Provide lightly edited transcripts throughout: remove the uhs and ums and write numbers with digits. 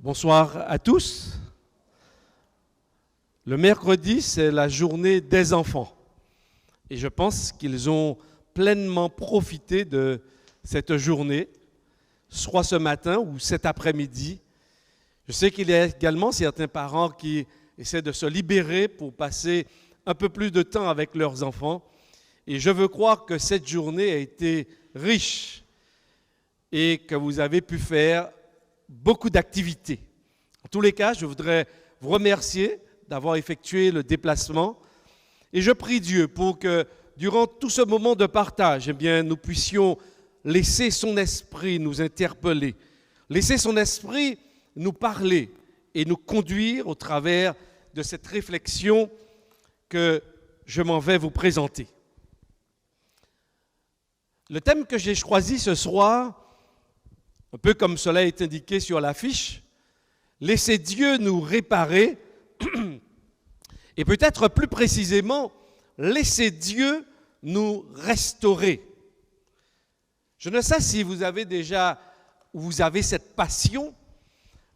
Bonsoir à tous. Le mercredi, c'est la journée des enfants. Et je pense qu'ils ont pleinement profité de cette journée, soit ce matin ou cet après-midi. Je sais qu'il y a également certains parents qui essaient de se libérer pour passer un peu plus de temps avec leurs enfants. Et je veux croire que cette journée a été riche et que vous avez pu faire beaucoup d'activités. En tous les cas, je voudrais vous remercier d'avoir effectué le déplacement et je prie Dieu pour que durant tout ce moment de partage, nous puissions laisser son esprit nous interpeller, laisser son esprit nous parler et nous conduire au travers de cette réflexion que je m'en vais vous présenter. Le thème que j'ai choisi ce soir, un peu comme cela est indiqué sur l'affiche, laissez Dieu nous réparer, et peut-être plus précisément, laissez Dieu nous restaurer. Je ne sais si vous avez cette passion,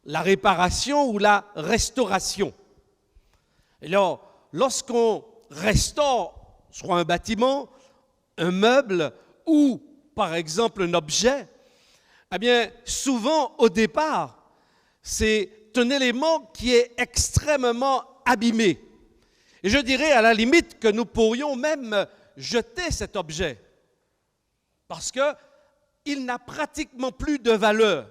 la réparation ou la restauration. Alors, lorsqu'on restaure soit un bâtiment, un meuble ou, par exemple, un objet, souvent, au départ, c'est un élément qui est extrêmement abîmé. Et je dirais à la limite que nous pourrions même jeter cet objet parce qu'il n'a pratiquement plus de valeur.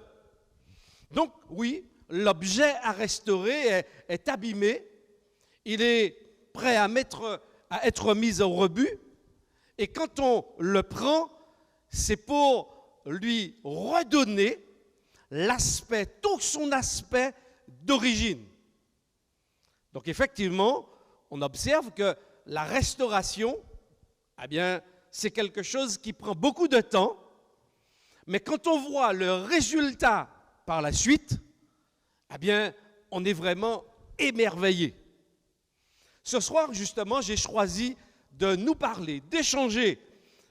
Donc, oui, l'objet à restaurer est abîmé, il est prêt à être mis au rebut, et quand on le prend, c'est pour lui redonner tout son aspect d'origine. Donc effectivement, on observe que la restauration, c'est quelque chose qui prend beaucoup de temps, mais quand on voit le résultat par la suite, on est vraiment émerveillé. Ce soir, justement, j'ai choisi de nous parler, d'échanger.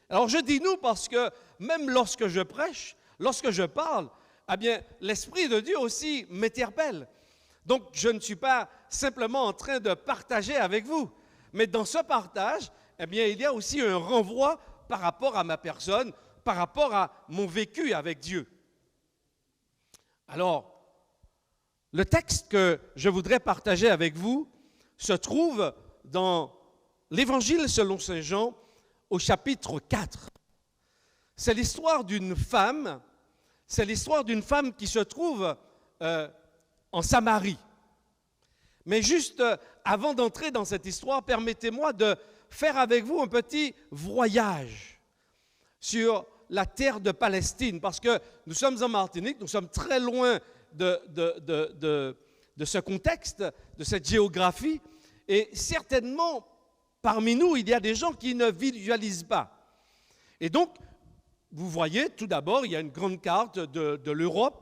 Alors je dis nous parce que même lorsque je prêche, lorsque je parle, l'Esprit de Dieu aussi m'interpelle. Donc, je ne suis pas simplement en train de partager avec vous, mais dans ce partage, il y a aussi un renvoi par rapport à ma personne, par rapport à mon vécu avec Dieu. Alors, le texte que je voudrais partager avec vous se trouve dans l'Évangile selon Saint Jean au chapitre 4. C'est l'histoire d'une femme qui se trouve en Samarie. Mais juste avant d'entrer dans cette histoire, permettez-moi de faire avec vous un petit voyage sur la terre de Palestine, parce que nous sommes en Martinique, nous sommes très loin de ce contexte, de cette géographie, et certainement, parmi nous, il y a des gens qui ne visualisent pas. Et donc, vous voyez, tout d'abord, il y a une grande carte de l'Europe.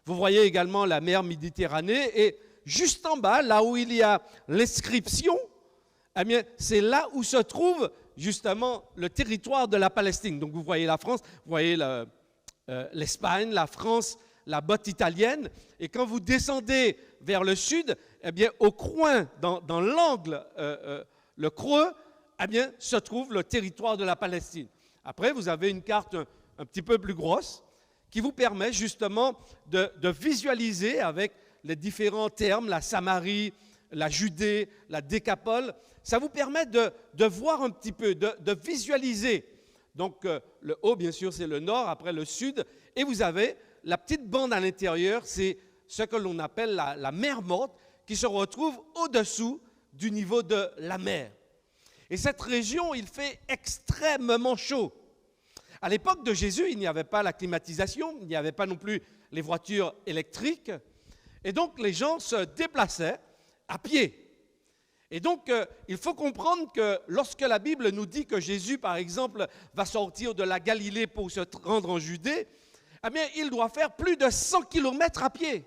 Vous voyez également la mer Méditerranée. Et juste en bas, là où il y a l'inscription, c'est là où se trouve justement le territoire de la Palestine. Donc, vous voyez la France, vous voyez l'Espagne, la France, la botte italienne. Et quand vous descendez vers le sud, au coin, dans l'angle, le creux, se trouve le territoire de la Palestine. Après, vous avez une carte un petit peu plus grosse qui vous permet justement de visualiser avec les différents termes, la Samarie, la Judée, la Décapole. Ça vous permet de voir un petit peu, de visualiser. Donc, le haut, bien sûr, c'est le nord, après le sud. Et vous avez la petite bande à l'intérieur, c'est ce que l'on appelle la mer Morte, qui se retrouve au-dessous du niveau de la mer. Et cette région, il fait extrêmement chaud. À l'époque de Jésus, il n'y avait pas la climatisation, il n'y avait pas non plus les voitures électriques. Et donc, les gens se déplaçaient à pied. Et donc, il faut comprendre que lorsque la Bible nous dit que Jésus, par exemple, va sortir de la Galilée pour se rendre en Judée, il doit faire plus de 100 km à pied.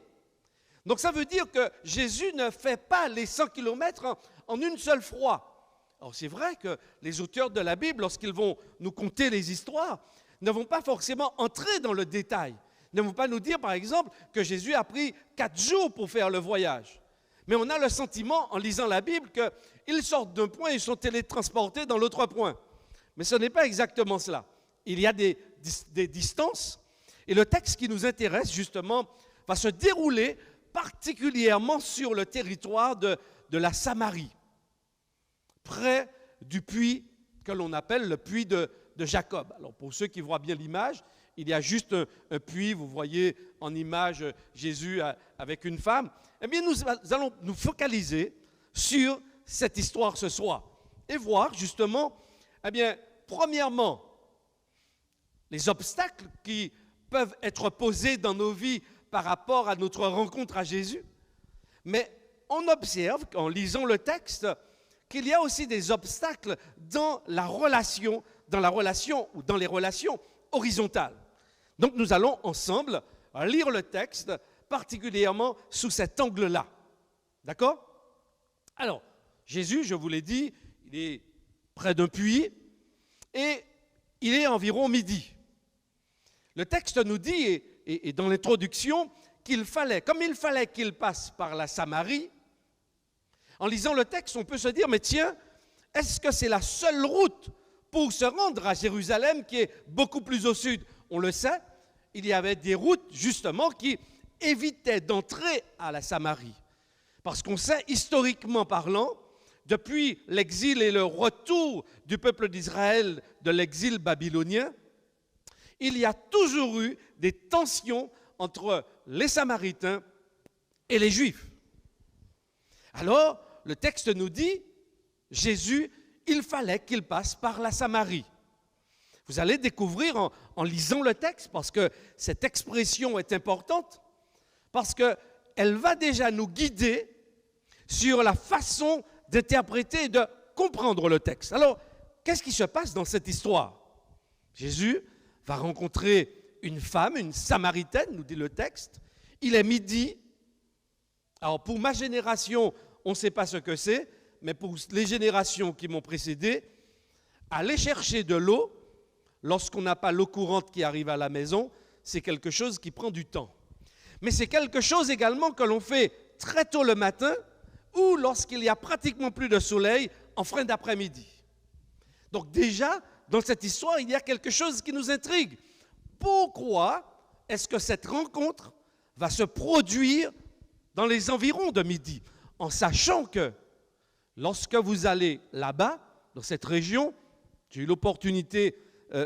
Donc, ça veut dire que Jésus ne fait pas les 100 km en une seule fois. Alors c'est vrai que les auteurs de la Bible, lorsqu'ils vont nous conter les histoires, ne vont pas forcément entrer dans le détail. Ne vont pas nous dire, par exemple, que Jésus a pris 4 jours pour faire le voyage. Mais on a le sentiment, en lisant la Bible, qu'ils sortent d'un point et ils sont télétransportés dans l'autre point. Mais ce n'est pas exactement cela. Il y a des distances. Et le texte qui nous intéresse, justement, va se dérouler particulièrement sur le territoire de la Samarie, près du puits que l'on appelle le puits de Jacob. Alors, pour ceux qui voient bien l'image, il y a juste un puits, vous voyez en image Jésus avec une femme. Eh bien, nous allons nous focaliser sur cette histoire ce soir et voir justement, eh bien, premièrement, les obstacles qui peuvent être posés dans nos vies par rapport à notre rencontre à Jésus. Mais on observe, en lisant le texte, qu'il y a aussi des obstacles dans la relation ou dans les relations horizontales. Donc nous allons ensemble lire le texte, particulièrement sous cet angle-là. D'accord? Alors, Jésus, je vous l'ai dit, il est près d'un puits et il est environ midi. Le texte nous dit, et dans l'introduction, comme il fallait qu'il passe par la Samarie. En lisant le texte, on peut se dire, mais tiens, est-ce que c'est la seule route pour se rendre à Jérusalem qui est beaucoup plus au sud? On le sait, il y avait des routes justement qui évitaient d'entrer à la Samarie. Parce qu'on sait, historiquement parlant, depuis l'exil et le retour du peuple d'Israël de l'exil babylonien, il y a toujours eu des tensions entre les Samaritains et les Juifs. Alors, le texte nous dit, Jésus, il fallait qu'il passe par la Samarie. Vous allez découvrir en lisant le texte, parce que cette expression est importante, parce qu'elle va déjà nous guider sur la façon d'interpréter et de comprendre le texte. Alors, qu'est-ce qui se passe dans cette histoire? Jésus va rencontrer une femme, une Samaritaine, nous dit le texte. Il est midi. Alors, pour ma génération, on ne sait pas ce que c'est, mais pour les générations qui m'ont précédé, aller chercher de l'eau, lorsqu'on n'a pas l'eau courante qui arrive à la maison, c'est quelque chose qui prend du temps. Mais c'est quelque chose également que l'on fait très tôt le matin ou lorsqu'il y a pratiquement plus de soleil en fin d'après-midi. Donc déjà, dans cette histoire, il y a quelque chose qui nous intrigue. Pourquoi est-ce que cette rencontre va se produire dans les environs de midi, en sachant que lorsque vous allez là-bas, dans cette région, j'ai eu l'opportunité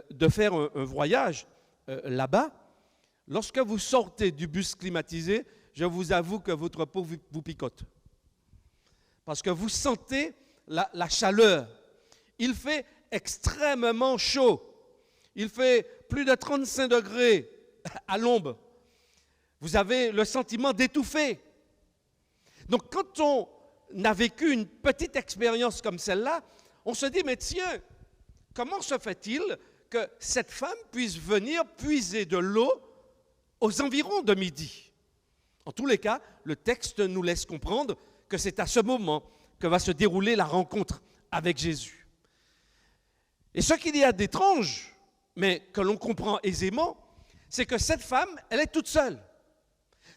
de faire un voyage là-bas, lorsque vous sortez du bus climatisé, je vous avoue que votre peau vous picote. Parce que vous sentez la chaleur. Il fait extrêmement chaud. Il fait plus de 35 degrés à l'ombre. Vous avez le sentiment d'étouffer. Donc quand on a vécu une petite expérience comme celle-là, on se dit, mais tiens, comment se fait-il que cette femme puisse venir puiser de l'eau aux environs de midi? En tous les cas, le texte nous laisse comprendre que c'est à ce moment que va se dérouler la rencontre avec Jésus. Et ce qu'il y a d'étrange, mais que l'on comprend aisément, c'est que cette femme, elle est toute seule.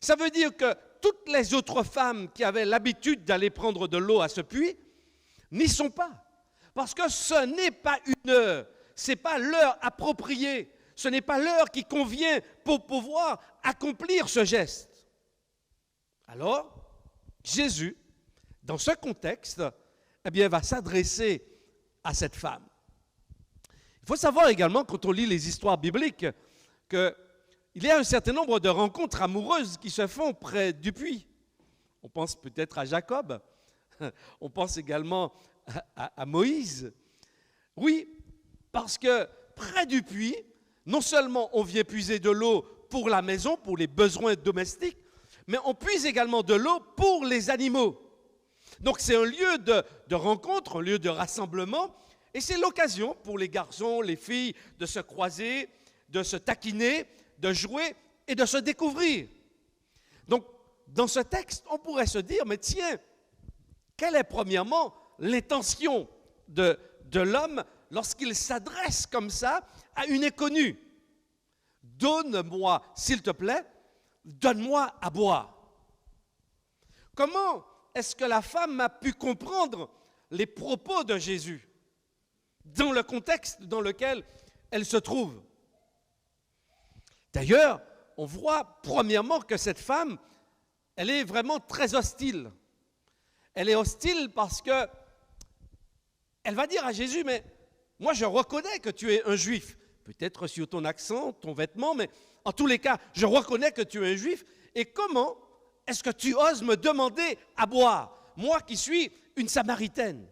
Ça veut dire que toutes les autres femmes qui avaient l'habitude d'aller prendre de l'eau à ce puits n'y sont pas. Parce que ce n'est pas une heure, ce n'est pas l'heure appropriée, ce n'est pas l'heure qui convient pour pouvoir accomplir ce geste. Alors, Jésus, dans ce contexte, eh bien, va s'adresser à cette femme. Il faut savoir également, quand on lit les histoires bibliques, qu'il y a un certain nombre de rencontres amoureuses qui se font près du puits. On pense peut-être à Jacob, on pense également à Moïse. Oui, parce que près du puits, non seulement on vient puiser de l'eau pour la maison, pour les besoins domestiques, mais on puise également de l'eau pour les animaux. Donc c'est un lieu de rencontre, un lieu de rassemblement, et c'est l'occasion pour les garçons, les filles de se croiser, de se taquiner, de jouer et de se découvrir. Donc dans ce texte, on pourrait se dire, mais tiens, quelle est premièrement l'intention de l'homme lorsqu'il s'adresse comme ça à une inconnue? donne-moi, s'il te plaît, donne-moi à boire. Comment est-ce que la femme a pu comprendre les propos de Jésus dans le contexte dans lequel elle se trouve? D'ailleurs, on voit premièrement que cette femme, elle est vraiment très hostile. Elle est hostile parce que elle va dire à Jésus, mais moi je reconnais que tu es un juif. Peut-être sur ton accent, ton vêtement, mais en tous les cas, je reconnais que tu es un juif. Et comment est-ce que tu oses me demander à boire, moi qui suis une Samaritaine?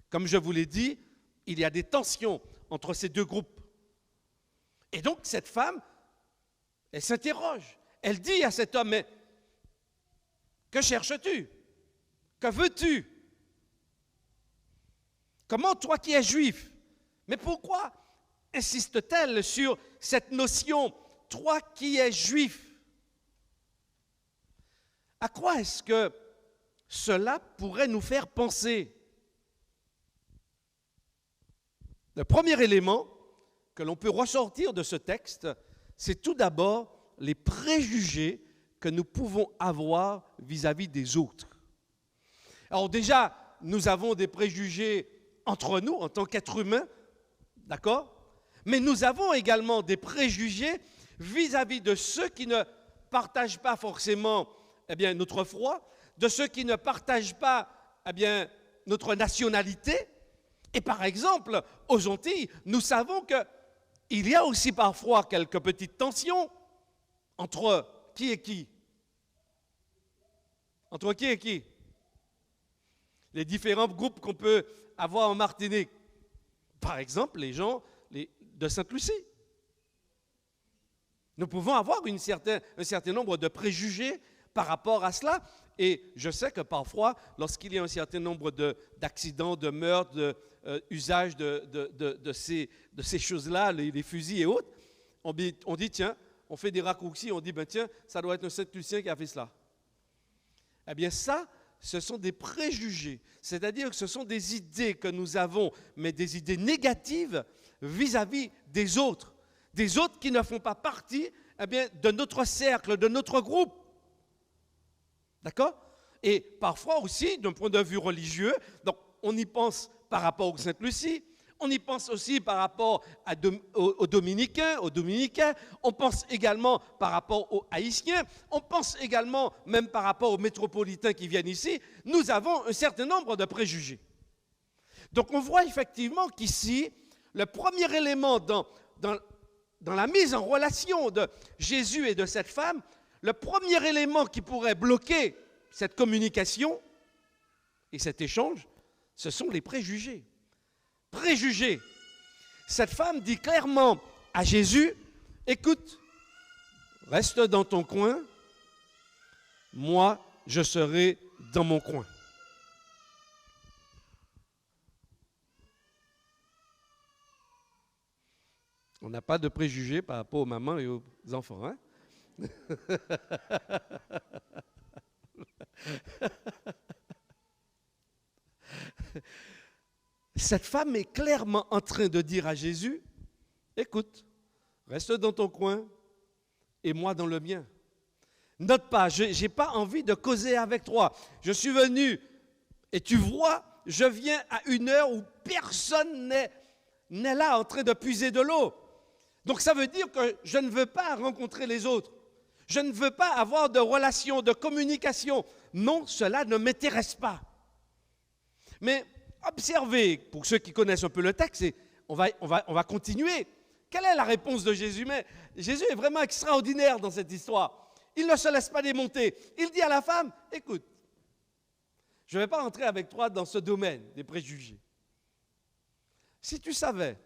Comme je vous l'ai dit, il y a des tensions entre ces deux groupes. Et donc cette femme, elle s'interroge. Elle dit à cet homme, mais que cherches-tu? Que veux-tu? Comment toi qui es juif? Mais pourquoi insiste-t-elle sur cette notion, toi qui es juif? À quoi est-ce que cela pourrait nous faire penser? Le premier élément que l'on peut ressortir de ce texte, c'est tout d'abord les préjugés que nous pouvons avoir vis-à-vis des autres. Alors déjà, nous avons des préjugés entre nous en tant qu'êtres humains, d'accord? Mais nous avons également des préjugés vis-à-vis de ceux qui ne partagent pas forcément notre foi, de ceux qui ne partagent pas notre nationalité. Et par exemple, aux Antilles, nous savons qu'il y a aussi parfois quelques petites tensions entre qui et qui? Entre qui et qui? Les différents groupes qu'on peut avoir en Martinique. Par exemple, les gens de Sainte-Lucie. Nous pouvons avoir un certain nombre de préjugés par rapport à cela. Et je sais que parfois, lorsqu'il y a un certain nombre d'accidents, de meurtres, d'usage de ces choses-là, les fusils et autres, on dit, tiens, on fait des raccourcis, on dit, tiens, ça doit être un Saint-Lucien qui a fait cela. Eh bien ça, ce sont des préjugés, c'est-à-dire que ce sont des idées que nous avons, mais des idées négatives vis-à-vis des autres qui ne font pas partie de notre cercle, de notre groupe. D'accord? Et parfois aussi, d'un point de vue religieux, donc on y pense par rapport aux Sainte-Lucie, on y pense aussi par rapport aux Dominicains, on pense également par rapport aux Haïtiens, on pense également même par rapport aux métropolitains qui viennent ici. Nous avons un certain nombre de préjugés. Donc on voit effectivement qu'ici, le premier élément dans la mise en relation de Jésus et de cette femme, le premier élément qui pourrait bloquer cette communication et cet échange, ce sont les préjugés. Préjugés. Cette femme dit clairement à Jésus, écoute, reste dans ton coin, moi je serai dans mon coin. On n'a pas de préjugés par rapport aux mamans et aux enfants, hein? Cette femme est clairement en train de dire à Jésus, écoute, reste dans ton coin et moi dans le mien. Note pas, je n'ai pas envie de causer avec toi. Je suis venu et tu vois, je viens à une heure où personne n'est là en train de puiser de l'eau. Donc ça veut dire que je ne veux pas rencontrer les autres. Je ne veux pas avoir de relation, de communication. Non, cela ne m'intéresse pas. Mais observez, pour ceux qui connaissent un peu le texte, et on va continuer. Quelle est la réponse de Jésus? Mais Jésus est vraiment extraordinaire dans cette histoire. Il ne se laisse pas démonter. Il dit à la femme, écoute, je ne vais pas rentrer avec toi dans ce domaine des préjugés. Si tu savais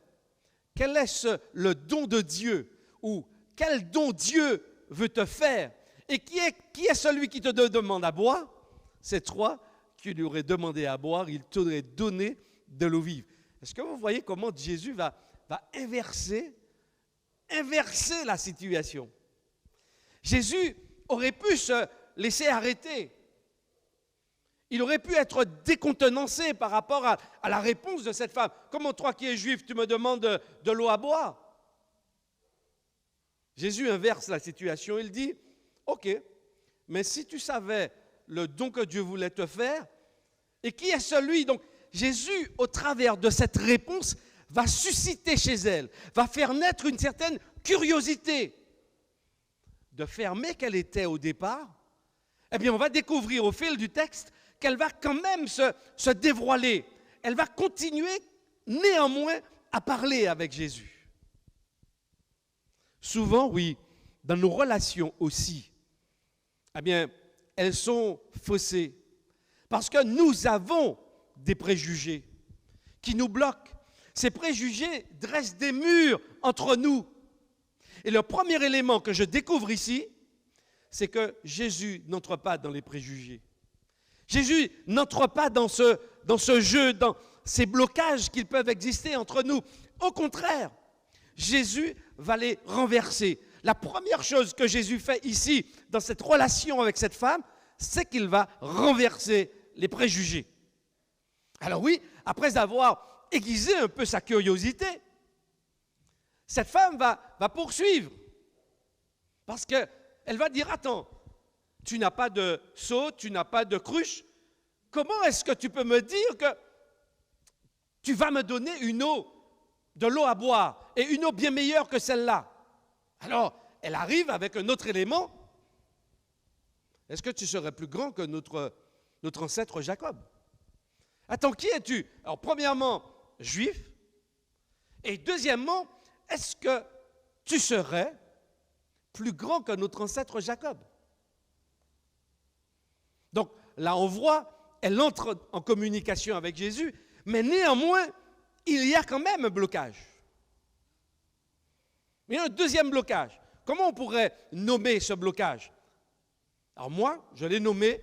quel est le don de Dieu, ou quel don Dieu veut te faire, et qui est celui qui te demande à boire, c'est toi qui lui aurais demandé à boire, il t'aurait donné de l'eau vive. Est-ce que vous voyez comment Jésus va inverser la situation? Jésus aurait pu se laisser arrêter. Il aurait pu être décontenancé par rapport à la réponse de cette femme. Comment toi qui es juif, tu me demandes de l'eau à boire? Jésus inverse la situation. Il dit, OK, mais si tu savais le don que Dieu voulait te faire, et qui est celui, donc Jésus, au travers de cette réponse, va susciter chez elle, va faire naître une certaine curiosité. De fermer qu'elle était au départ, eh bien on va découvrir au fil du texte qu'elle va quand même se dévoiler. Elle va continuer néanmoins à parler avec Jésus. Souvent, oui, dans nos relations aussi, eh bien, elles sont faussées. Parce que nous avons des préjugés qui nous bloquent. Ces préjugés dressent des murs entre nous. Et le premier élément que je découvre ici, c'est que Jésus n'entre pas dans les préjugés. Jésus n'entre pas dans ce jeu, dans ces blocages qui peuvent exister entre nous. Au contraire, Jésus va les renverser. La première chose que Jésus fait ici, dans cette relation avec cette femme, c'est qu'il va renverser les préjugés. Alors oui, après avoir aiguisé un peu sa curiosité, cette femme va poursuivre. Parce qu'elle va dire, attends, tu n'as pas de seau, tu n'as pas de cruche. Comment est-ce que tu peux me dire que tu vas me donner de l'eau à boire, et une eau bien meilleure que celle-là? Alors, elle arrive avec un autre élément. Est-ce que tu serais plus grand que notre ancêtre Jacob? Attends, qui es-tu? Alors, premièrement, juif. Et deuxièmement, est-ce que tu serais plus grand que notre ancêtre Jacob? Donc, là, on voit, elle entre en communication avec Jésus, mais néanmoins, il y a quand même un blocage. Il y a un deuxième blocage. Comment on pourrait nommer ce blocage? Alors moi, je l'ai nommé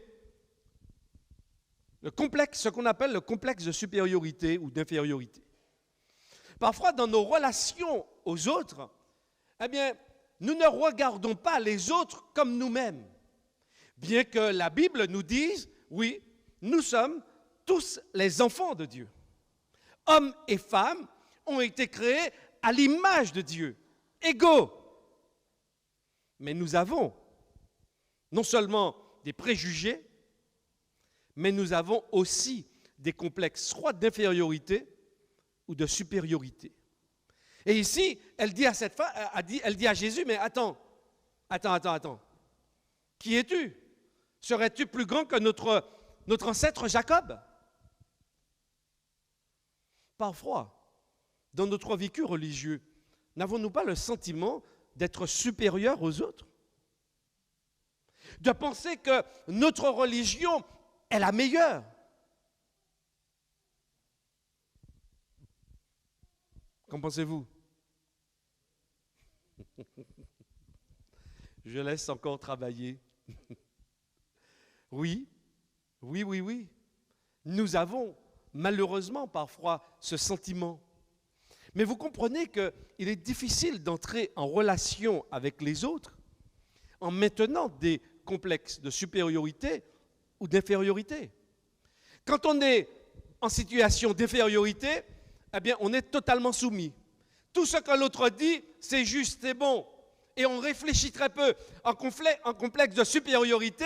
ce qu'on appelle le complexe de supériorité ou d'infériorité. Parfois, dans nos relations aux autres, eh bien, nous ne regardons pas les autres comme nous-mêmes. Bien que la Bible nous dise, oui, nous sommes tous les enfants de Dieu. Hommes et femmes ont été créés à l'image de Dieu, égaux. Mais nous avons non seulement des préjugés, mais nous avons aussi des complexes, soit d'infériorité ou de supériorité. Et ici, elle dit à cette femme, elle dit à Jésus, mais attends. Qui es-tu? Serais-tu plus grand que notre ancêtre Jacob? Parfois, dans notre vécu religieux, n'avons-nous pas le sentiment d'être supérieurs aux autres? De penser que notre religion est la meilleure? Qu'en pensez-vous? Je laisse encore travailler. Oui. Nous avons malheureusement parfois ce sentiment. Mais vous comprenez qu'il est difficile d'entrer en relation avec les autres en maintenant des complexes de supériorité ou d'infériorité. Quand on est en situation d'infériorité, eh bien, on est totalement soumis. Tout ce que l'autre dit, c'est juste, c'est bon. Et on réfléchit très peu. En complexe de supériorité,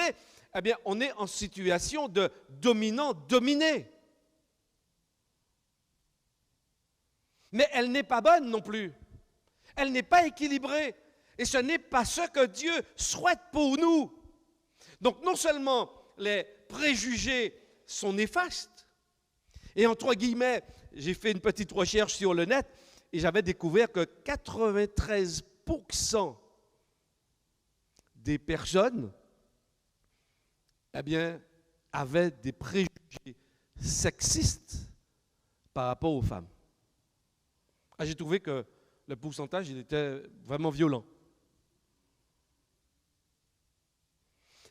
eh bien, on est en situation de dominant-dominé. Mais elle n'est pas bonne non plus. Elle n'est pas équilibrée. Et ce n'est pas ce que Dieu souhaite pour nous. Donc non seulement les préjugés sont néfastes, et entre guillemets, j'ai fait une petite recherche sur le net, et j'avais découvert que 93% des personnes, eh bien, avaient des préjugés sexistes par rapport aux femmes. J'ai trouvé que le pourcentage, il était vraiment violent.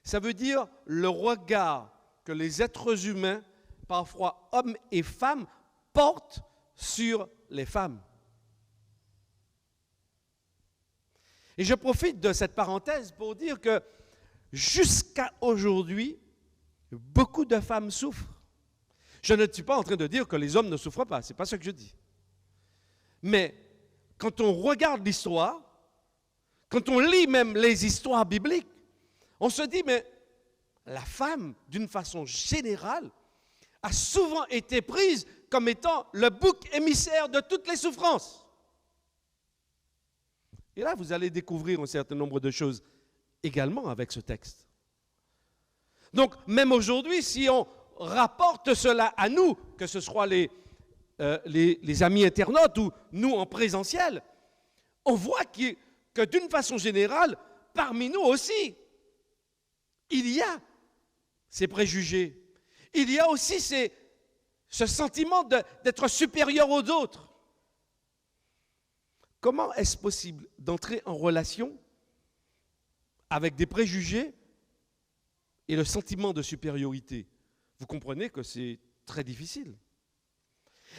Ça veut dire le regard que les êtres humains, parfois hommes et femmes, portent sur les femmes. Et je profite de cette parenthèse pour dire que jusqu'à aujourd'hui, beaucoup de femmes souffrent. Je ne suis pas en train de dire que les hommes ne souffrent pas, ce n'est pas ce que je dis. Mais quand on regarde l'histoire, Quand on lit même les histoires bibliques, on se dit, mais la femme, d'une façon générale, a souvent été prise comme étant le bouc émissaire de toutes les souffrances. Et là, vous allez découvrir un certain nombre de choses également avec ce texte. Donc, même aujourd'hui, si on rapporte cela à nous, que ce soit les amis internautes ou nous en présentiel, on voit que d'une façon générale, parmi nous aussi, il y a ces préjugés. Il y a aussi ce sentiment d'être supérieur aux autres. Comment est-ce possible d'entrer en relation avec des préjugés et le sentiment de supériorité? Vous comprenez que c'est très difficile.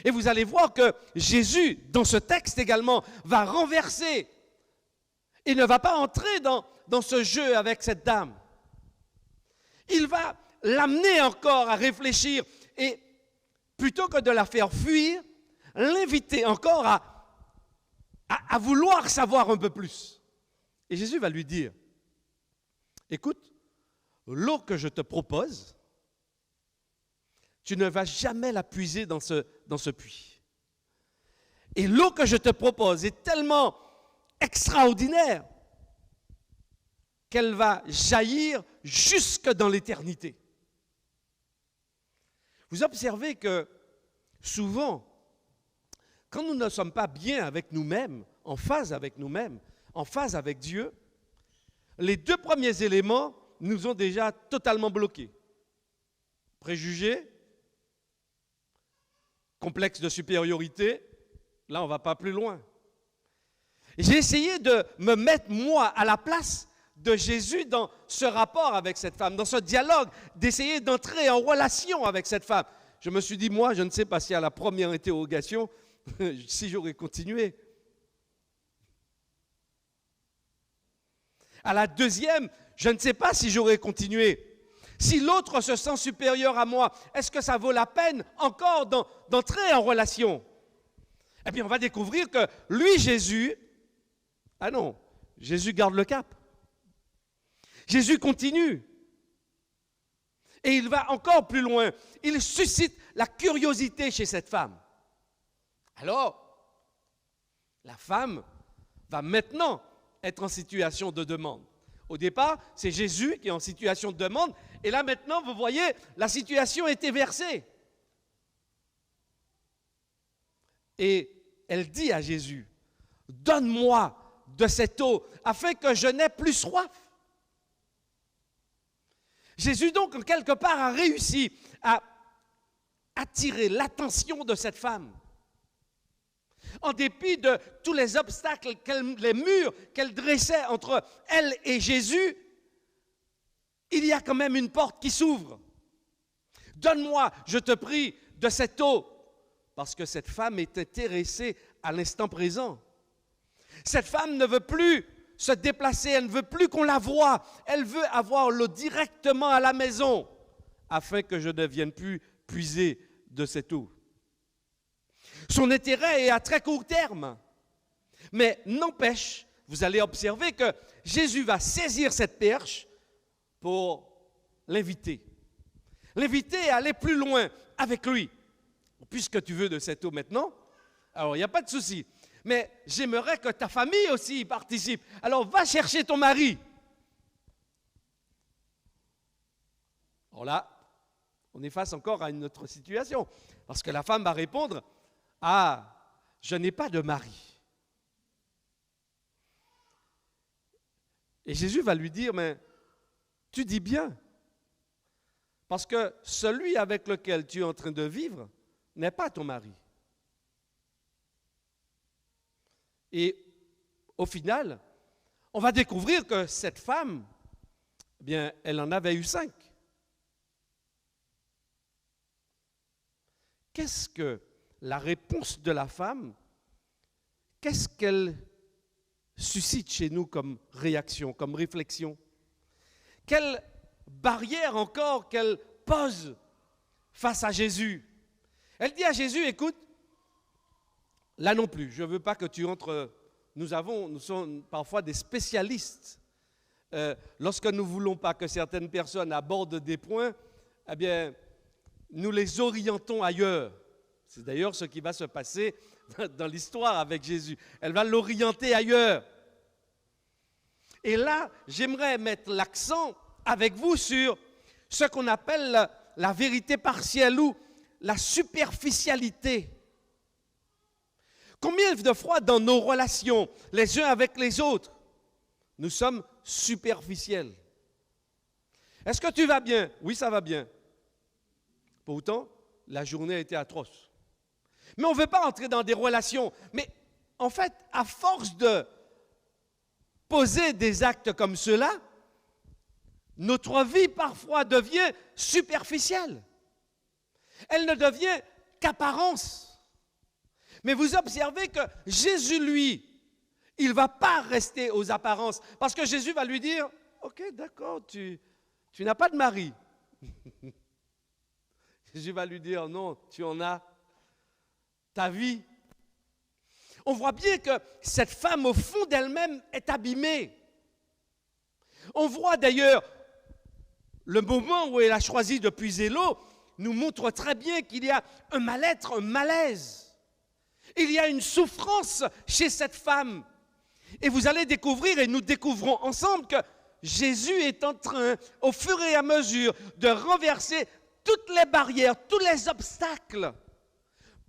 Et vous allez voir que Jésus, dans ce texte également, va renverser et ne va pas entrer dans ce jeu avec cette dame. Il va l'amener encore à réfléchir et plutôt que de la faire fuir, l'inviter encore à vouloir savoir un peu plus. Et Jésus va lui dire, écoute, l'eau que je te propose, tu ne vas jamais la puiser dans ce puits. Et l'eau que je te propose est tellement extraordinaire qu'elle va jaillir jusque dans l'éternité. Vous observez que souvent, quand nous ne sommes pas bien avec nous-mêmes, en phase avec nous-mêmes, en phase avec Dieu, les deux premiers éléments nous ont déjà totalement bloqués. Préjugés, complexe de supériorité, là on ne va pas plus loin. J'ai essayé de me mettre moi à la place de Jésus dans ce rapport avec cette femme, dans ce dialogue, d'essayer d'entrer en relation avec cette femme. Je me suis dit, moi, je ne sais pas si à la première interrogation, si j'aurais continué. À la deuxième, je ne sais pas si j'aurais continué. Si l'autre se sent supérieur à moi, est-ce que ça vaut la peine encore d'entrer en relation? Eh bien, on va découvrir que lui, Jésus, ah non, Jésus garde le cap. Jésus continue. Et il va encore plus loin. Il suscite la curiosité chez cette femme. Alors, la femme va maintenant être en situation de demande. Au départ, c'est Jésus qui est en situation de demande. Et là maintenant, vous voyez, la situation est inversée. Et elle dit à Jésus, « Donne-moi de cette eau afin que je n'ai plus soif. » Jésus donc, en quelque part, a réussi à attirer l'attention de cette femme. En dépit de tous les obstacles, les murs qu'elle dressait entre elle et Jésus, il y a quand même une porte qui s'ouvre. Donne-moi, je te prie, de cette eau. Parce que cette femme est intéressée à l'instant présent. Cette femme ne veut plus se déplacer, elle ne veut plus qu'on la voie. Elle veut avoir l'eau directement à la maison, afin que je ne vienne plus puiser de cette eau. Son intérêt est à très court terme. Mais n'empêche, vous allez observer que Jésus va saisir cette perche pour l'inviter. L'inviter à aller plus loin avec lui. Puisque tu veux de cette eau maintenant, alors il n'y a pas de souci. Mais j'aimerais que ta famille aussi y participe. Alors va chercher ton mari. Alors là, on est face encore à une autre situation. Parce que la femme va répondre, « Ah, je n'ai pas de mari. » Et Jésus va lui dire, « Mais tu dis bien. Parce que celui avec lequel tu es en train de vivre n'est pas ton mari. » Et au final, on va découvrir que cette femme, eh bien, elle en avait eu 5. Qu'est-ce que la réponse de la femme, qu'est-ce qu'elle suscite chez nous comme réaction, comme réflexion? Quelle barrière encore qu'elle pose face à Jésus? Elle dit à Jésus, écoute, là non plus, je ne veux pas que tu entres nous sommes parfois des spécialistes. Lorsque nous ne voulons pas que certaines personnes abordent des points, eh bien, nous les orientons ailleurs. C'est d'ailleurs ce qui va se passer dans l'histoire avec Jésus. Elle va l'orienter ailleurs. Et là, j'aimerais mettre l'accent avec vous sur ce qu'on appelle la vérité partielle ou la superficialité. Combien de fois dans nos relations, les uns avec les autres, nous sommes superficiels? Est-ce que tu vas bien? Oui, ça va bien. Pourtant, la journée a été atroce. Mais on ne veut pas entrer dans des relations. Mais en fait, à force de poser des actes comme ceux-là, notre vie parfois devient superficielle. Elle ne devient qu'apparence. Mais vous observez que Jésus, lui, il ne va pas rester aux apparences. Parce que Jésus va lui dire, « Ok, d'accord, tu n'as pas de mari. » Jésus va lui dire, « Non, tu en as. Ta vie. » On voit bien que cette femme, au fond d'elle-même, est abîmée. On voit d'ailleurs le moment où elle a choisi de puiser l'eau, nous montre très bien qu'il y a un mal-être, un malaise. Il y a une souffrance chez cette femme. Et vous allez découvrir, et nous découvrons ensemble, que Jésus est en train, au fur et à mesure, de renverser toutes les barrières, tous les obstacles,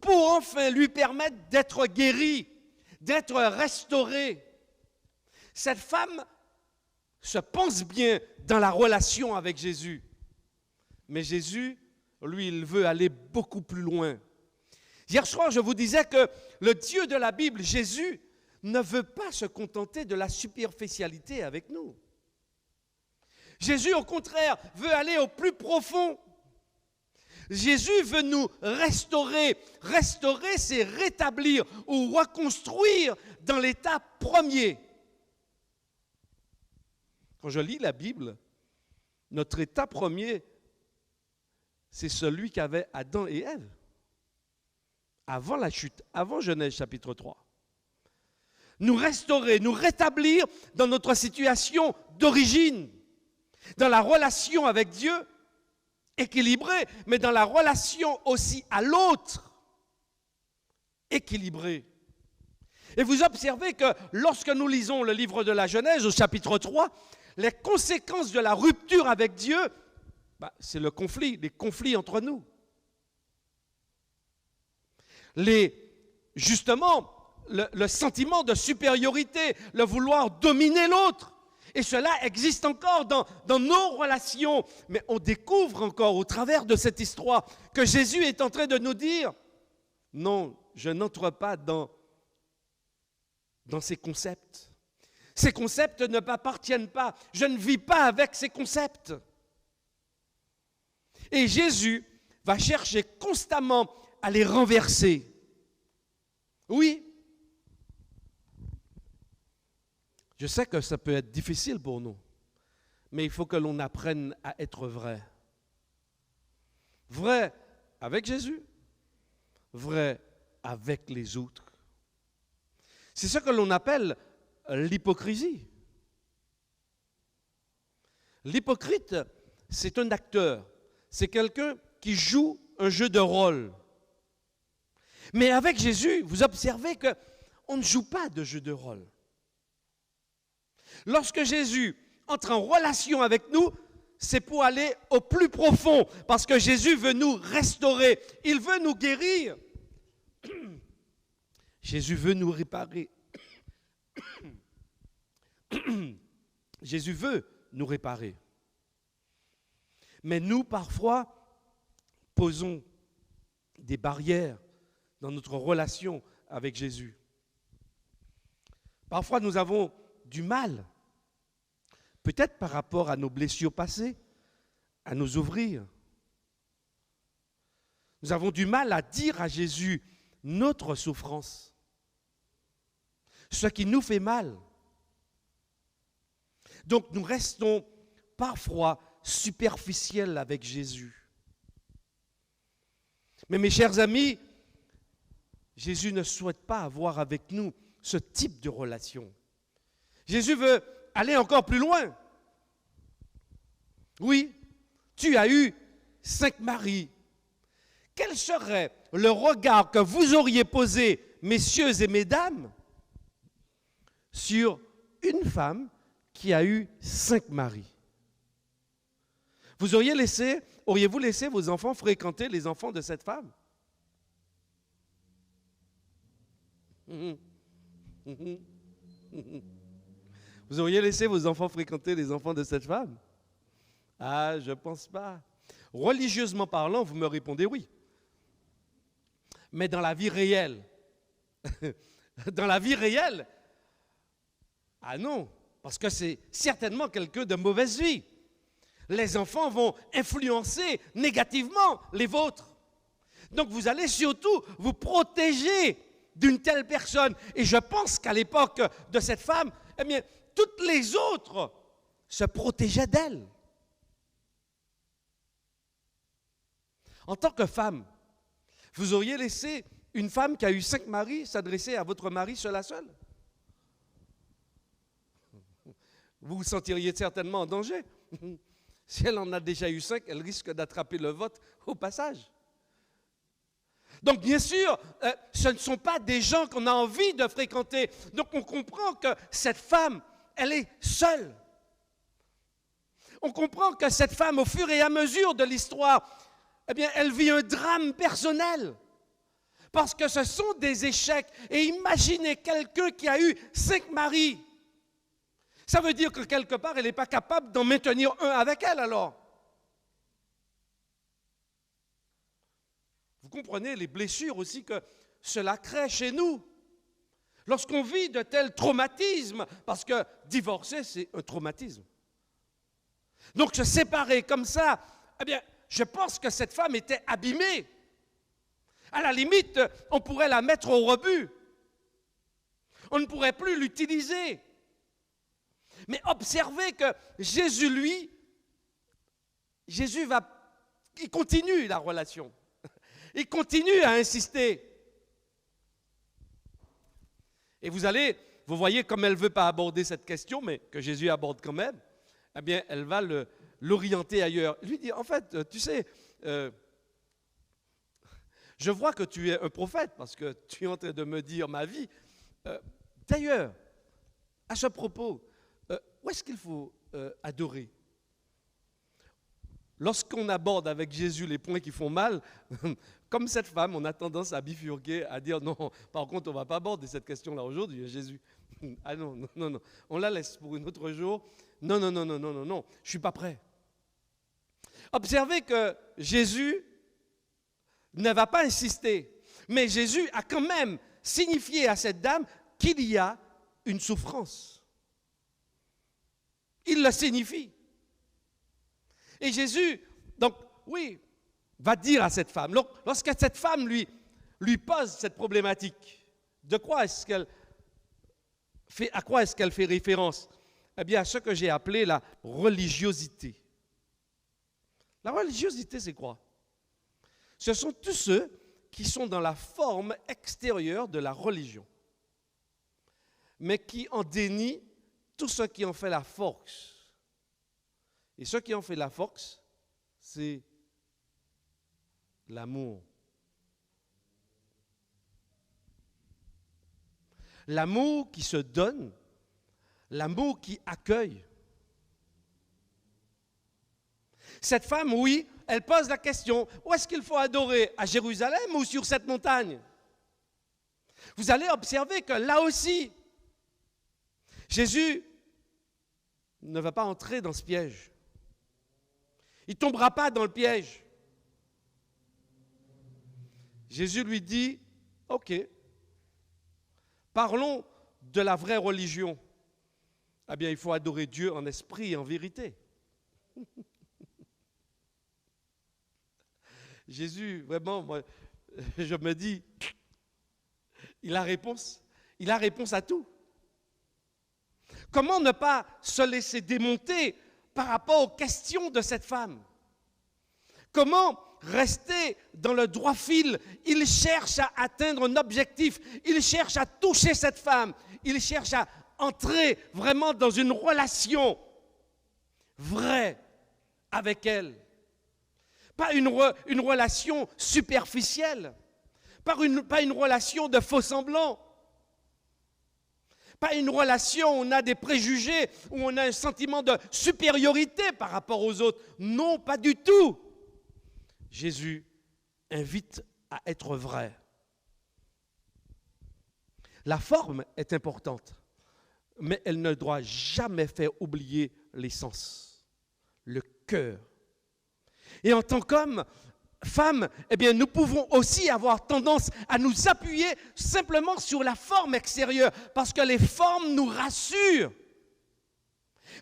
pour enfin lui permettre d'être guérie, d'être restaurée. Cette femme se pense bien dans la relation avec Jésus. Mais Jésus, lui, il veut aller beaucoup plus loin. Hier soir, je vous disais que le Dieu de la Bible, Jésus, ne veut pas se contenter de la superficialité avec nous. Jésus, au contraire, veut aller au plus profond. Jésus veut nous restaurer. Restaurer, c'est rétablir ou reconstruire dans l'état premier. Quand je lis la Bible, notre état premier, c'est celui qu'avaient Adam et Ève. Avant la chute, avant Genèse chapitre 3. Nous restaurer, nous rétablir dans notre situation d'origine, dans la relation avec Dieu, équilibrée, mais dans la relation aussi à l'autre, équilibrée. Et vous observez que lorsque nous lisons le livre de la Genèse au chapitre 3, les conséquences de la rupture avec Dieu, c'est le conflit, les conflits entre nous. Justement, le sentiment de supériorité, le vouloir dominer l'autre. Et cela existe encore dans nos relations. Mais on découvre encore au travers de cette histoire que Jésus est en train de nous dire, non, je n'entre pas dans ces concepts. Ces concepts ne m'appartiennent pas. Je ne vis pas avec ces concepts. Et Jésus va chercher constamment à les renverser. Oui. Je sais que ça peut être difficile pour nous, mais il faut que l'on apprenne à être vrai. Vrai avec Jésus, vrai avec les autres. C'est ce que l'on appelle l'hypocrisie. L'hypocrite, c'est un acteur, c'est quelqu'un qui joue un jeu de rôle. Mais avec Jésus, vous observez qu'on ne joue pas de jeu de rôle. Lorsque Jésus entre en relation avec nous, c'est pour aller au plus profond, parce que Jésus veut nous restaurer, il veut nous guérir. Jésus veut nous réparer. Jésus veut nous réparer. Mais nous, parfois, posons des barrières dans notre relation avec Jésus. Parfois, nous avons du mal, peut-être par rapport à nos blessures passées, à nous ouvrir. Nous avons du mal à dire à Jésus notre souffrance, ce qui nous fait mal. Donc nous restons parfois superficiels avec Jésus. Mais mes chers amis, Jésus ne souhaite pas avoir avec nous ce type de relation. Jésus veut aller encore plus loin. Oui, tu as eu 5 maris. Quel serait le regard que vous auriez posé, messieurs et mesdames, sur une femme qui a eu 5 maris? Auriez-vous laissé vos enfants fréquenter les enfants de cette femme? Vous auriez laissé vos enfants fréquenter les enfants de cette femme? Ah, je ne pense pas. Religieusement parlant, vous me répondez oui. Mais dans la vie réelle, ah non, parce que c'est certainement quelqu'un de mauvaise vie. Les enfants vont influencer négativement les vôtres. Donc vous allez surtout vous protéger d'une telle personne. Et je pense qu'à l'époque de cette femme, eh bien, toutes les autres se protégeaient d'elle. En tant que femme, vous auriez laissé une femme qui a eu 5 maris s'adresser à votre mari seul à seul? Vous vous sentiriez certainement en danger. Si elle en a déjà eu 5, elle risque d'attraper le vote au passage. Donc bien sûr, ce ne sont pas des gens qu'on a envie de fréquenter. Donc on comprend que cette femme, elle est seule. On comprend que cette femme, au fur et à mesure de l'histoire, eh bien, elle vit un drame personnel. Parce que ce sont des échecs. Et imaginez quelqu'un qui a eu 5 maris. Ça veut dire que quelque part, elle n'est pas capable d'en maintenir un avec elle alors. Vous comprenez les blessures aussi que cela crée chez nous. Lorsqu'on vit de tels traumatismes, parce que divorcer, c'est un traumatisme. Donc se séparer comme ça, eh bien, je pense que cette femme était abîmée. À la limite, on pourrait la mettre au rebut. On ne pourrait plus l'utiliser. Mais observez que Jésus, lui, il continue la relation. Il continue à insister. Et vous voyez comme elle ne veut pas aborder cette question, mais que Jésus aborde quand même, eh bien, elle va l'orienter ailleurs. Il lui dit, en fait, tu sais, je vois que tu es un prophète parce que tu es en train de me dire ma vie. D'ailleurs, à ce propos, où est-ce qu'il faut adorer? Lorsqu'on aborde avec Jésus les points qui font mal, comme cette femme, on a tendance à bifurquer, à dire non, par contre, on ne va pas aborder cette question-là aujourd'hui, Jésus. Ah non, non, non, non, on la laisse pour un autre jour. Non, non, non, non, non, non, non, je ne suis pas prêt. Observez que Jésus ne va pas insister, mais Jésus a quand même signifié à cette dame qu'il y a une souffrance. Il le signifie. Et Jésus, donc, oui, va dire à cette femme, lorsque cette femme lui pose cette problématique, à quoi est-ce qu'elle fait référence? Eh bien, à ce que j'ai appelé la religiosité. La religiosité, c'est quoi? Ce sont tous ceux qui sont dans la forme extérieure de la religion, mais qui en dénient tout ce qui en fait la force. Et ce qui en fait la force, c'est l'amour. L'amour qui se donne, l'amour qui accueille. Cette femme, oui, elle pose la question, où est-ce qu'il faut adorer? À Jérusalem ou sur cette montagne? Vous allez observer que là aussi, Jésus ne va pas entrer dans ce piège. Il ne tombera pas dans le piège. Jésus lui dit, ok, parlons de la vraie religion. Eh bien, il faut adorer Dieu en esprit et en vérité. Jésus, vraiment, moi, je me dis, il a réponse à tout. Comment ne pas se laisser démonter par rapport aux questions de cette femme? Comment rester dans le droit fil. Il cherche à atteindre un objectif. Il cherche à toucher cette femme. Il cherche à entrer vraiment dans une relation vraie avec elle. Pas une relation superficielle. Pas une relation de faux semblants. Pas une relation où on a des préjugés, où on a un sentiment de supériorité par rapport aux autres. Non, pas du tout. Jésus invite à être vrai. La forme est importante, mais elle ne doit jamais faire oublier l'essence, le cœur. Et en tant qu'homme, femme, eh bien, nous pouvons aussi avoir tendance à nous appuyer simplement sur la forme extérieure, parce que les formes nous rassurent.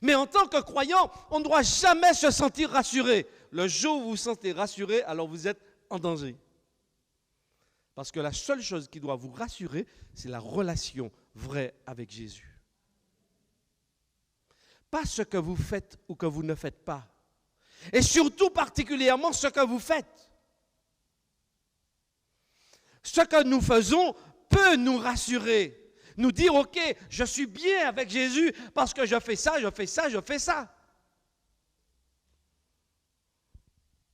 Mais en tant que croyant, on ne doit jamais se sentir rassuré. Le jour où vous vous sentez rassuré, alors vous êtes en danger. Parce que la seule chose qui doit vous rassurer, c'est la relation vraie avec Jésus. Pas ce que vous faites ou que vous ne faites pas. Et surtout particulièrement ce que vous faites. Ce que nous faisons peut nous rassurer. Nous dire, ok, je suis bien avec Jésus parce que je fais ça, je fais ça, je fais ça.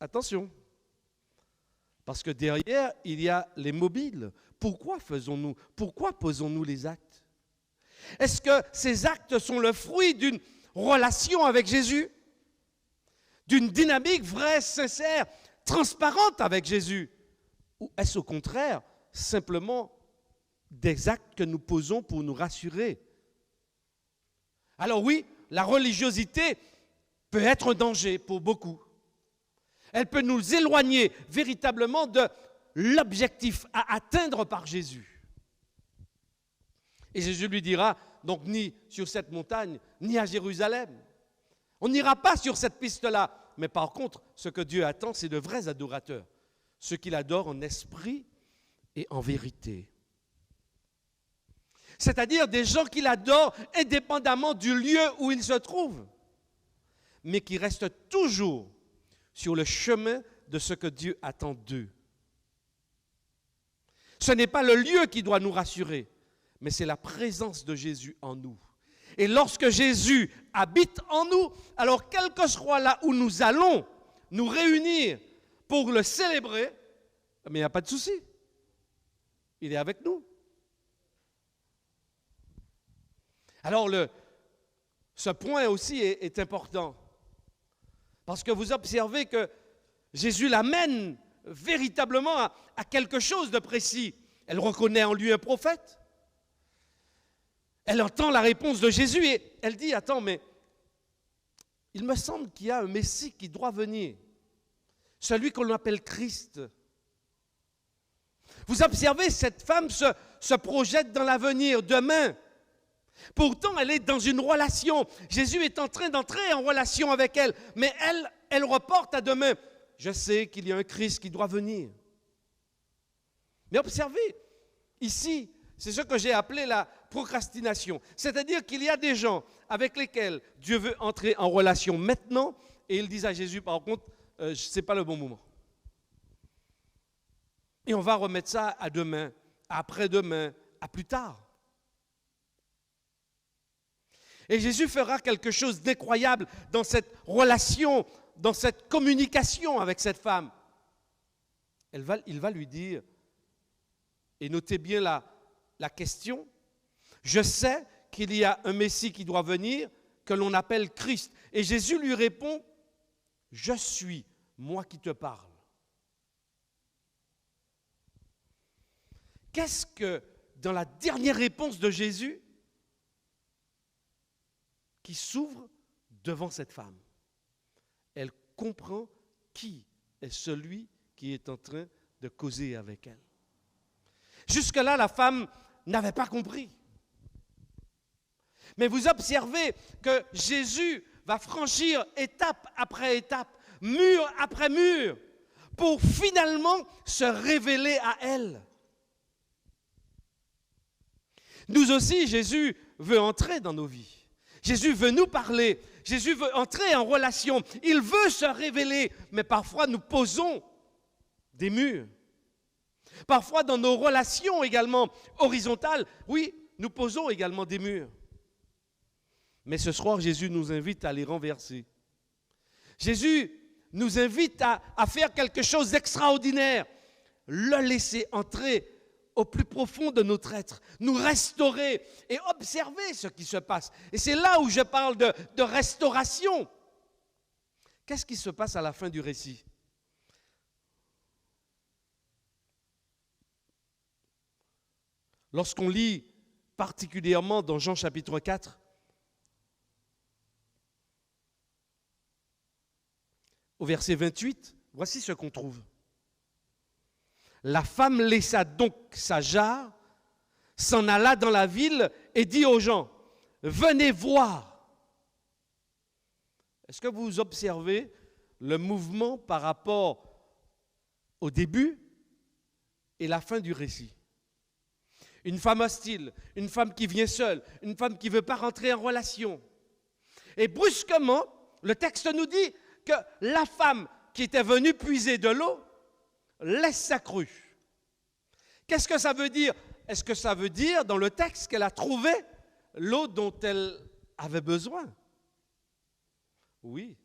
Attention. Parce que derrière, il y a les mobiles. Pourquoi posons-nous les actes? Est-ce que ces actes sont le fruit d'une relation avec Jésus? D'une dynamique vraie, sincère, transparente avec Jésus? Ou est-ce au contraire simplement des actes que nous posons pour nous rassurer? Alors oui, la religiosité peut être un danger pour beaucoup. Elle peut nous éloigner véritablement de l'objectif à atteindre par Jésus. Et Jésus lui dira, donc ni sur cette montagne, ni à Jérusalem. On n'ira pas sur cette piste-là. Mais par contre, ce que Dieu attend, c'est de vrais adorateurs. Ceux qui l'adorent en esprit et en vérité. C'est-à-dire des gens qui l'adorent indépendamment du lieu où ils se trouvent, mais qui restent toujours sur le chemin de ce que Dieu attend d'eux. Ce n'est pas le lieu qui doit nous rassurer, mais c'est la présence de Jésus en nous. Et lorsque Jésus habite en nous, alors quel que soit là où nous allons nous réunir pour le célébrer, mais il n'y a pas de souci. Il est avec nous. Alors ce point aussi est important. Parce que vous observez que Jésus l'amène véritablement à quelque chose de précis. Elle reconnaît en lui un prophète. Elle entend la réponse de Jésus et elle dit, attends, mais il me semble qu'il y a un Messie qui doit venir. Celui qu'on appelle Christ. Vous observez, cette femme se projette dans l'avenir, demain. Pourtant, elle est dans une relation. Jésus est en train d'entrer en relation avec elle. Mais elle reporte à demain. Je sais qu'il y a un Christ qui doit venir. Mais observez, ici, c'est ce que j'ai appelé la procrastination. C'est-à-dire qu'il y a des gens avec lesquels Dieu veut entrer en relation maintenant et ils disent à Jésus, par contre, ce n'est pas le bon moment. Et on va remettre ça à demain, à après-demain, à plus tard. Et Jésus fera quelque chose d'incroyable dans cette relation, dans cette communication avec cette femme. Il va lui dire, et notez bien la question, je sais qu'il y a un Messie qui doit venir, que l'on appelle Christ. Et Jésus lui répond, je suis moi qui te parle. Qu'est-ce que, dans la dernière réponse de Jésus, qui s'ouvre devant cette femme, elle comprend qui est celui qui est en train de causer avec elle. Jusque-là, la femme n'avait pas compris. Mais vous observez que Jésus va franchir étape après étape, mur après mur, pour finalement se révéler à elle. Nous aussi, Jésus veut entrer dans nos vies. Jésus veut nous parler. Jésus veut entrer en relation. Il veut se révéler. Mais parfois, nous posons des murs. Parfois, dans nos relations également horizontales, oui, nous posons également des murs. Mais ce soir, Jésus nous invite à les renverser. Jésus nous invite à faire quelque chose d'extraordinaire, le laisser entrer au plus profond de notre être, nous restaurer et observer ce qui se passe. Et c'est là où je parle de restauration. Qu'est-ce qui se passe à la fin du récit? Lorsqu'on lit particulièrement dans Jean chapitre 4, au verset 28, voici ce qu'on trouve. La femme laissa donc sa jarre, s'en alla dans la ville et dit aux gens, « Venez voir ». Est-ce que vous observez le mouvement par rapport au début et la fin du récit? Une femme hostile, une femme qui vient seule, une femme qui ne veut pas rentrer en relation. Et brusquement, le texte nous dit que la femme qui était venue puiser de l'eau laisse sa cruche. Qu'est-ce que ça veut dire? Est-ce que ça veut dire dans le texte qu'elle a trouvé l'eau dont elle avait besoin? Oui.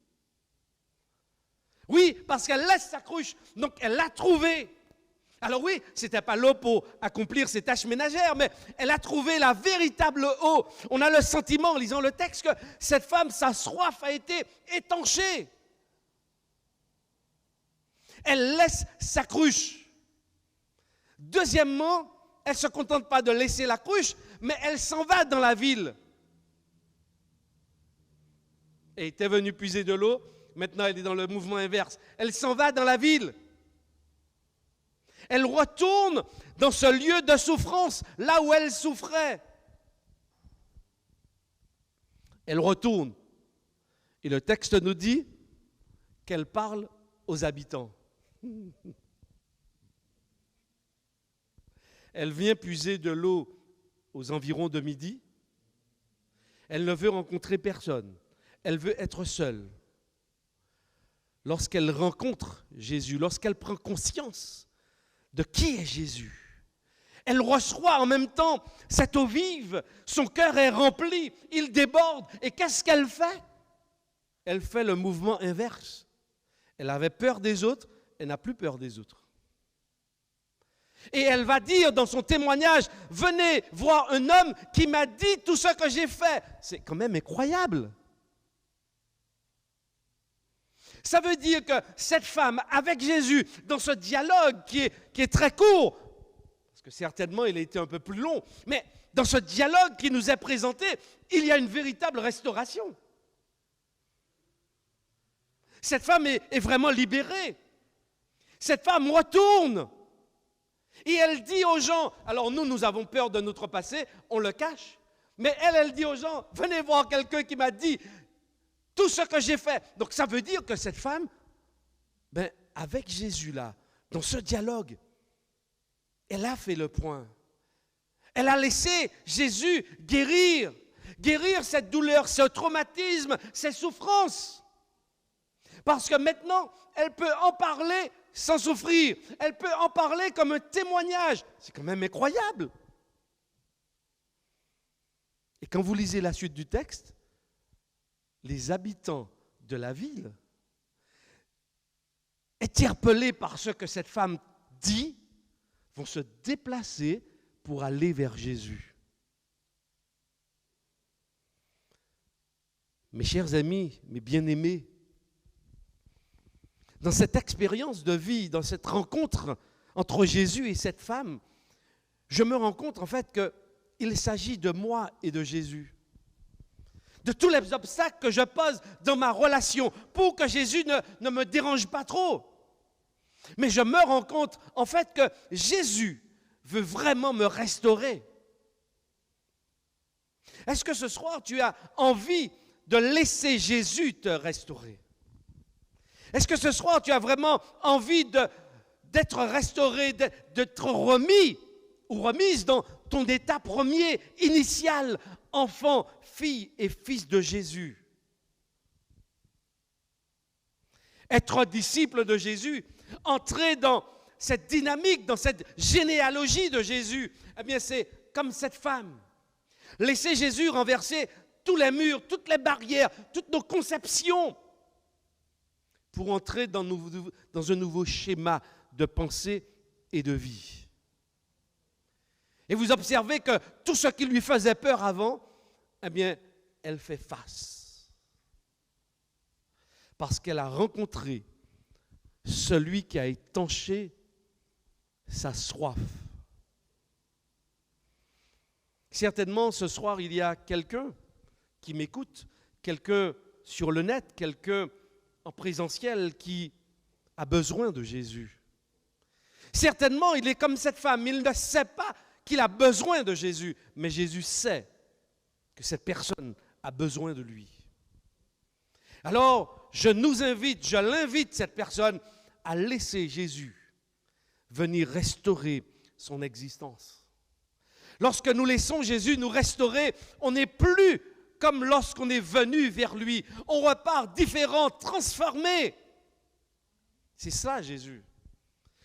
Oui, parce qu'elle laisse sa cruche, donc elle l'a trouvée. Alors oui, ce n'était pas l'eau pour accomplir ses tâches ménagères, mais elle a trouvé la véritable eau. On a le sentiment, en lisant le texte, que cette femme, sa soif a été étanchée. Elle laisse sa cruche. Deuxièmement, elle ne se contente pas de laisser la cruche, mais elle s'en va dans la ville. Elle était venue puiser de l'eau, maintenant elle est dans le mouvement inverse. Elle s'en va dans la ville. Elle retourne dans ce lieu de souffrance, là où elle souffrait. Elle retourne. Et le texte nous dit qu'elle parle aux habitants. Elle vient puiser de l'eau aux environs de midi. Elle ne veut rencontrer personne. Elle veut être seule. Lorsqu'elle rencontre Jésus, lorsqu'elle prend conscience de qui est Jésus, elle reçoit en même temps cette eau vive. Son cœur est rempli, il déborde. Et qu'est-ce qu'elle fait? Elle fait le mouvement inverse. Elle avait peur des autres, elle n'a plus peur des autres. Et elle va dire dans son témoignage, « Venez voir un homme qui m'a dit tout ce que j'ai fait. » C'est quand même incroyable. Ça veut dire que cette femme, avec Jésus, dans ce dialogue qui est très court, parce que certainement il a été un peu plus long, mais dans ce dialogue qui nous est présenté, il y a une véritable restauration. Cette femme est vraiment libérée. Cette femme retourne. Et elle dit aux gens, alors nous avons peur de notre passé, on le cache. Mais elle dit aux gens, venez voir quelqu'un qui m'a dit tout ce que j'ai fait. Donc ça veut dire que cette femme, avec Jésus là, dans ce dialogue, elle a fait le point. Elle a laissé Jésus guérir cette douleur, ce traumatisme, ces souffrances. Parce que maintenant, elle peut en parler sans souffrir. Elle peut en parler comme un témoignage. C'est quand même incroyable. Et quand vous lisez la suite du texte, les habitants de la ville, interpellés par ce que cette femme dit, vont se déplacer pour aller vers Jésus. Mes chers amis, mes bien-aimés, dans cette expérience de vie, dans cette rencontre entre Jésus et cette femme, je me rends compte en fait qu'il s'agit de moi et de Jésus. De tous les obstacles que je pose dans ma relation pour que Jésus ne me dérange pas trop. Mais je me rends compte en fait que Jésus veut vraiment me restaurer. Est-ce que ce soir tu as envie de laisser Jésus te restaurer? Est-ce que ce soir, tu as vraiment envie d'être restauré, d'être remis ou remise dans ton état premier, initial, enfant, fille et fils de Jésus? Être disciple de Jésus, entrer dans cette dynamique, dans cette généalogie de Jésus, eh bien c'est comme cette femme. Laissez Jésus renverser tous les murs, toutes les barrières, toutes nos conceptions pour entrer dans un nouveau schéma de pensée et de vie. Et vous observez que tout ce qui lui faisait peur avant, eh bien, elle fait face. Parce qu'elle a rencontré celui qui a étanché sa soif. Certainement, ce soir, il y a quelqu'un qui m'écoute, quelqu'un sur le net, quelqu'un en présentiel qui a besoin de Jésus. Certainement, il est comme cette femme, il ne sait pas qu'il a besoin de Jésus, mais Jésus sait que cette personne a besoin de lui. Alors, je l'invite, cette personne, à laisser Jésus venir restaurer son existence. Lorsque nous laissons Jésus nous restaurer, on n'est plus comme lorsqu'on est venu vers lui. On repart différent, transformé. C'est ça Jésus.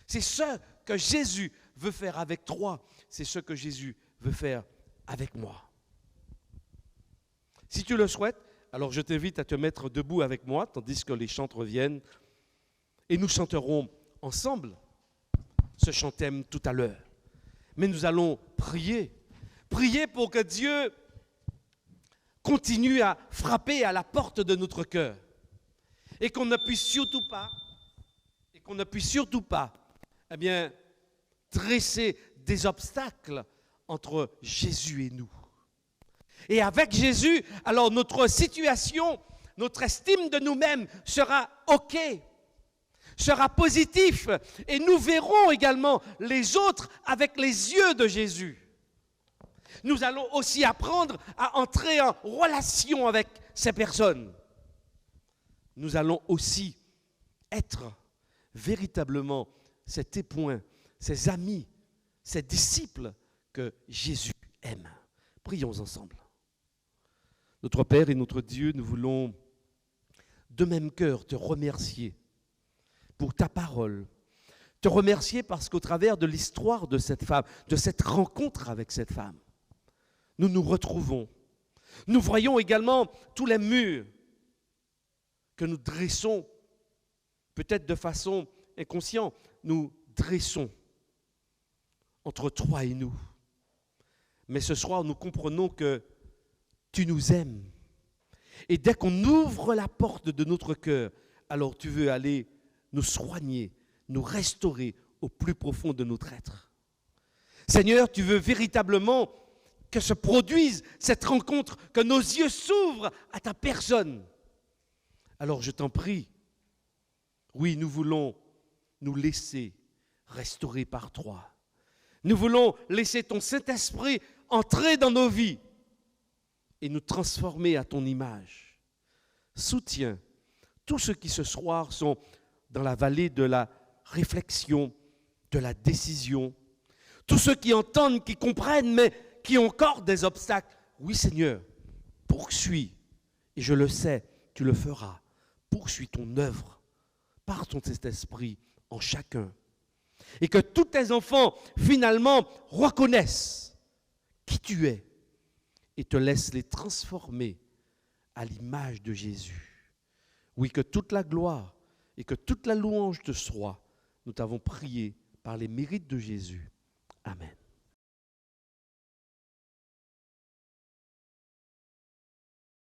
C'est ce que Jésus veut faire avec toi. C'est ce que Jésus veut faire avec moi. Si tu le souhaites, alors je t'invite à te mettre debout avec moi, tandis que les chants reviennent. Et nous chanterons ensemble ce chant thème tout à l'heure. Mais nous allons prier. Prier pour que Dieu continue à frapper à la porte de notre cœur. Et qu'on ne puisse surtout pas, eh bien, dresser des obstacles entre Jésus et nous. Et avec Jésus, alors notre situation, notre estime de nous-mêmes sera OK, sera positif. Et nous verrons également les autres avec les yeux de Jésus. Nous allons aussi apprendre à entrer en relation avec ces personnes. Nous allons aussi être véritablement ces témoins, ces amis, ces disciples que Jésus aime. Prions ensemble. Notre Père et notre Dieu, nous voulons de même cœur te remercier pour ta parole. Te remercier parce qu'au travers de l'histoire de cette femme, de cette rencontre avec cette femme, nous nous retrouvons. Nous voyons également tous les murs que nous dressons, peut-être de façon inconsciente, nous dressons entre toi et nous. Mais ce soir, nous comprenons que tu nous aimes. Et dès qu'on ouvre la porte de notre cœur, alors tu veux aller nous soigner, nous restaurer au plus profond de notre être. Seigneur, tu veux véritablement que se produise cette rencontre, que nos yeux s'ouvrent à ta personne. Alors je t'en prie, oui, nous voulons nous laisser restaurer par toi. Nous voulons laisser ton Saint-Esprit entrer dans nos vies et nous transformer à ton image. Soutiens tous ceux qui ce soir sont dans la vallée de la réflexion, de la décision, tous ceux qui entendent, qui comprennent, mais qui ont encore des obstacles. Oui, Seigneur, poursuis, et je le sais, tu le feras. Poursuis ton œuvre par ton Saint-Esprit en chacun. Et que tous tes enfants, finalement, reconnaissent qui tu es et te laissent les transformer à l'image de Jésus. Oui, que toute la gloire et que toute la louange te soit. Nous t'avons prié par les mérites de Jésus. Amen.